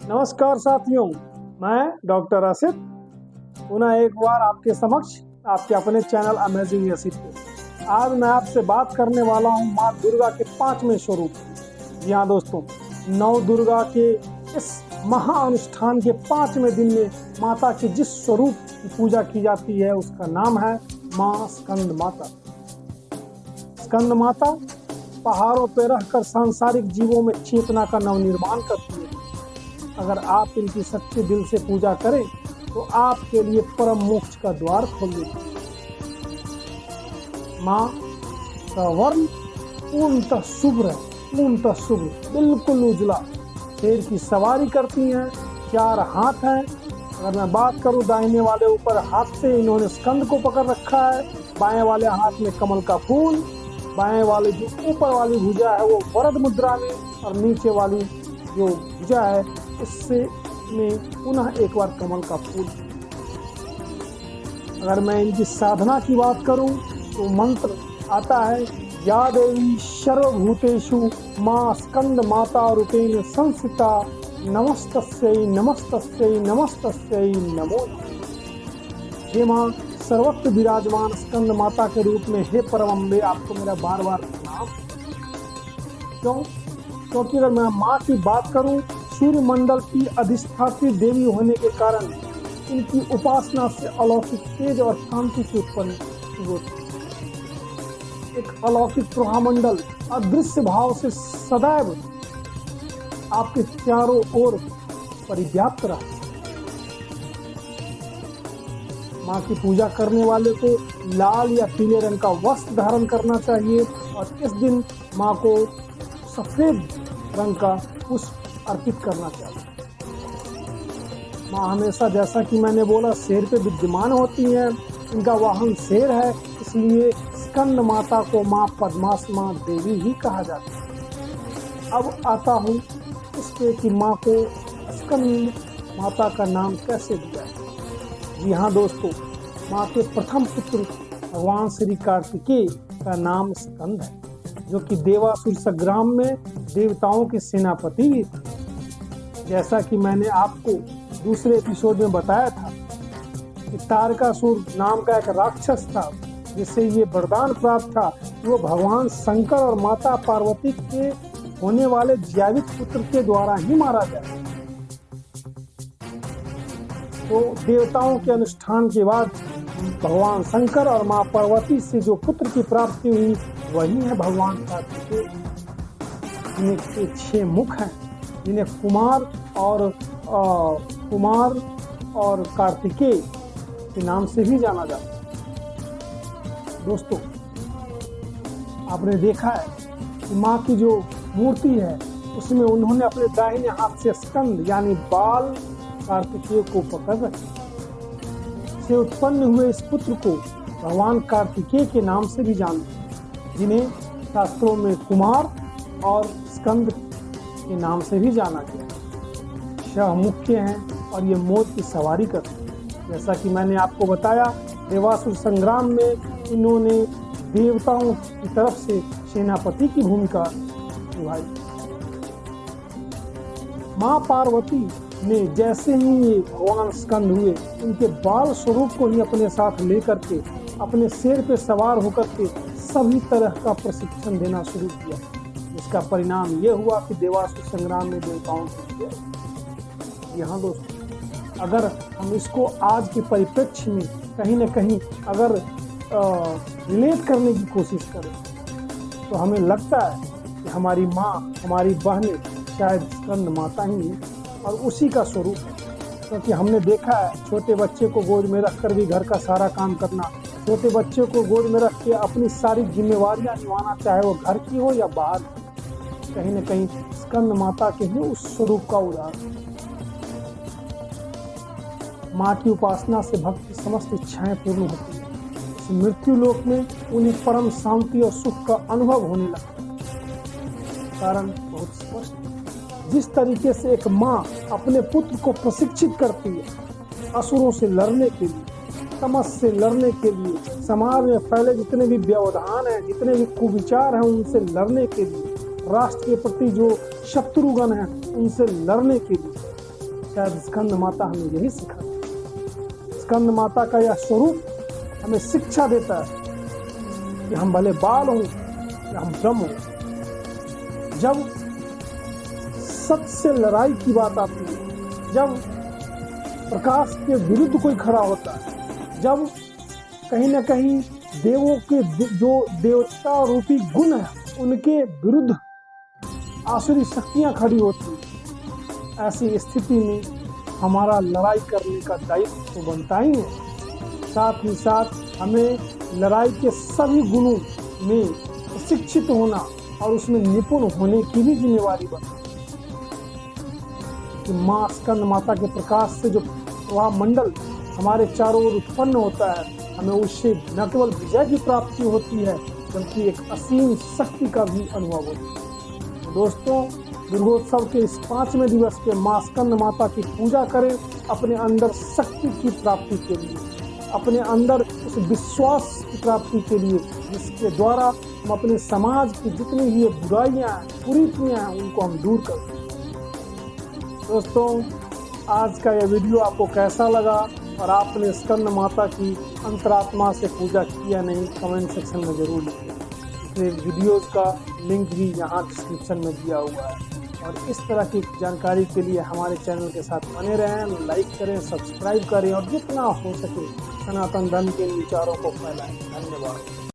नमस्कार साथियों, मैं डॉक्टर आसिफ पुनः एक बार आपके समक्ष आपके अपने चैनल अमेजिंग आसिफ पे। आज मैं आपसे बात करने वाला हूँ माँ दुर्गा के 5वें स्वरूप। जी हाँ दोस्तों, नौ दुर्गा के इस महाअनुष्ठान के 5वें दिन में माता के जिस स्वरूप की पूजा की जाती है उसका नाम है माँ स्कंद माता। स्कंद माता पहाड़ों पर रहकर सांसारिक जीवों में चेतना का नवनिर्माण करती है। अगर आप इनकी सच्चे दिल से पूजा करें तो आपके लिए परम मोक्ष का द्वार खोल देगी। माँ का वर्ण पूर्णतः शुभ्र है, पूर्णतः शुभ्र, बिल्कुल उजला। शेर की सवारी करती हैं, 4 हाथ हैं। अगर मैं बात करूं दाहिने वाले ऊपर हाथ से इन्होंने स्कंद को पकड़ रखा है, बाएं वाले हाथ में कमल का फूल, बाएं वाले जो ऊपर वाली भुजा है वो वरद मुद्रा में, और नीचे वाली जो भुजा है उससे में पुनः एक बार कमल का फूल। अगर मैं इनकी साधना की बात करूं तो मंत्र आता है, या देवी सर्वभूतेषु माँ स्कंद माता रूपेण संस्थिता नमस्तस्यै नमस्तस्यै नमस्तस्यै नमो। हे माँ सर्वत्र विराजमान स्कंद माता के रूप में, हे परम अम्बे, आपको मेरा बार बार प्रणाम। क्योंकि अगर मैं माँ की बात करूं, सूर्य मंडल की अधिष्ठात्री देवी होने के कारण इनकी उपासना से अलौकिक तेज और शांति की उत्पत्ति होती है। एक अलौकिक प्रभामंडल अदृश्य भाव से सदैव आपके चारों ओर परिव्याप्त रहा। माँ की पूजा करने वाले को लाल या पीले रंग का वस्त्र धारण करना चाहिए और इस दिन माँ को सफेद रंग का पुष्प अर्पित करना चाहिए। माँ हमेशा, जैसा कि मैंने बोला, शेर पे विद्यमान होती हैं। इनका वाहन शेर है, इसलिए स्कंद माता को माँ पद्मासना देवी ही कहा जाता है। अब आता हूँ इस पे कि माँ को स्कंद माता का नाम कैसे दिया है। जी हाँ दोस्तों, माँ के प्रथम पुत्र भगवान श्री कार्तिकेय का नाम स्कंद है, जो कि देवासुर संग्राम में देवताओं के सेनापति भी थे। जैसा कि मैंने आपको दूसरे एपिसोड में बताया था कि तारकासुर नाम का एक राक्षस था, जिससे ये वरदान प्राप्त था कि वो भगवान शंकर और माता पार्वती के होने वाले जैविक पुत्र के द्वारा ही मारा जाए। तो देवताओं के अनुष्ठान के बाद भगवान शंकर और माँ पार्वती से जो पुत्र की प्राप्ति हुई वही है भगवान कार्तिकेय। इनके 6 मुख हैं, जिन्हें कुमार और कार्तिकेय के नाम से भी जाना जाता है। दोस्तों, आपने देखा है कि माँ की जो मूर्ति है उसमें उन्होंने अपने दाहिने हाथ से स्कंद यानी बाल कार्तिकेय को पकड़ रखे। से उत्पन्न हुए इस पुत्र को भगवान कार्तिकेय के नाम से भी जानते हैं, जिन्हें शास्त्रों में कुमार और स्कंद के नाम से भी जाना गया। 6 मुख्य हैं और ये मोर की सवारी करते हैं। जैसा कि मैंने आपको बताया, देवासुर संग्राम में इन्होंने देवताओं की तरफ से सेनापति की भूमिका निभाई। माँ पार्वती ने जैसे ही ये भगवान स्कंद हुए, उनके बाल स्वरूप को ही अपने साथ लेकर के अपने शेर पे सवार होकर के सभी तरह का प्रशिक्षण देना शुरू किया। इसका परिणाम ये हुआ कि देवासुर संग्राम में देवताओं की विजय। यहाँ दोस्तों, अगर हम इसको आज के परिप्रेक्ष्य में कहीं न कहीं अगर रिलेट करने की कोशिश करें तो हमें लगता है कि हमारी माँ, हमारी बहनें शायद स्कंद माता ही है और उसी का स्वरूप है। क्योंकि हमने देखा है छोटे बच्चे को गोद में रख कर भी घर का सारा काम करना, छोटे बच्चे को गोद में रख के अपनी सारी जिम्मेवारियां निभाना, चाहे वो घर की हो या बाहर, कहीं न कहीं स्कंद माता के ही उस स्वरूप का उदाहरण। माँ की उपासना से भक्त की समस्त इच्छाएं पूर्ण होती है। इस मृत्यु लोक में उन्हें परम शांति और सुख का अनुभव होने लगता है। कारण बहुत स्पष्ट है। जिस तरीके से एक माँ अपने पुत्र को प्रशिक्षित करती है असुरों से लड़ने के लिए, तमस से लड़ने के लिए, समाज में फैले जितने भी व्यवधान हैं, जितने भी कुविचार हैं, उनसे लड़ने के लिए, राष्ट्र के प्रति जो शत्रुगण हैं उनसे लड़ने के लिए, शायद स्कंद माता हमें यही सिखाती। स्कंद माता का यह स्वरूप हमें शिक्षा देता है कि हम भले बाल हों या हम ब्रह्म हों। जब सत्य से लड़ाई की बात आती है, जब प्रकाश के विरुद्ध कोई खड़ा होता है, जब कहीं ना कहीं देवों के जो देवता रूपी गुण है उनके विरुद्ध आसुरी शक्तियां खड़ी होती हैं, ऐसी स्थिति में हमारा लड़ाई करने का दायित्व तो बनता ही है। साथ ही साथ हमें लड़ाई के सभी गुणों में प्रशिक्षित होना और उसमें निपुण होने की भी जिम्मेवारी बनती है कि माँ स्कंद माता के प्रकाश से जो प्रवाह मंडल हमारे चारों ओर उत्पन्न होता है, हमें उससे न केवल विजय की प्राप्ति होती है बल्कि एक असीम शक्ति का भी अनुभव होता है। तो दोस्तों, दुर्गोत्सव के इस 5वें दिवस पे माँ स्कंद माता की पूजा करें अपने अंदर शक्ति की प्राप्ति के लिए, अपने अंदर उस विश्वास की प्राप्ति के लिए जिसके द्वारा हम अपने समाज की जितनी भी बुराइयां कुरीतियां हैं उनको हम दूर कर सकते। दोस्तों, आज का यह वीडियो आपको कैसा लगा और आपने स्कंद माता की अंतरात्मा से पूजा किया नहीं, कमेंट सेक्शन में जरूर लिखिए। इसलिए वीडियोस का लिंक भी यहाँ डिस्क्रिप्शन में दिया हुआ है। और इस तरह की जानकारी के लिए हमारे चैनल के साथ बने रहें, लाइक करें, सब्सक्राइब करें और जितना हो सके सनातन धर्म के विचारों को फैलाएं। धन्यवाद।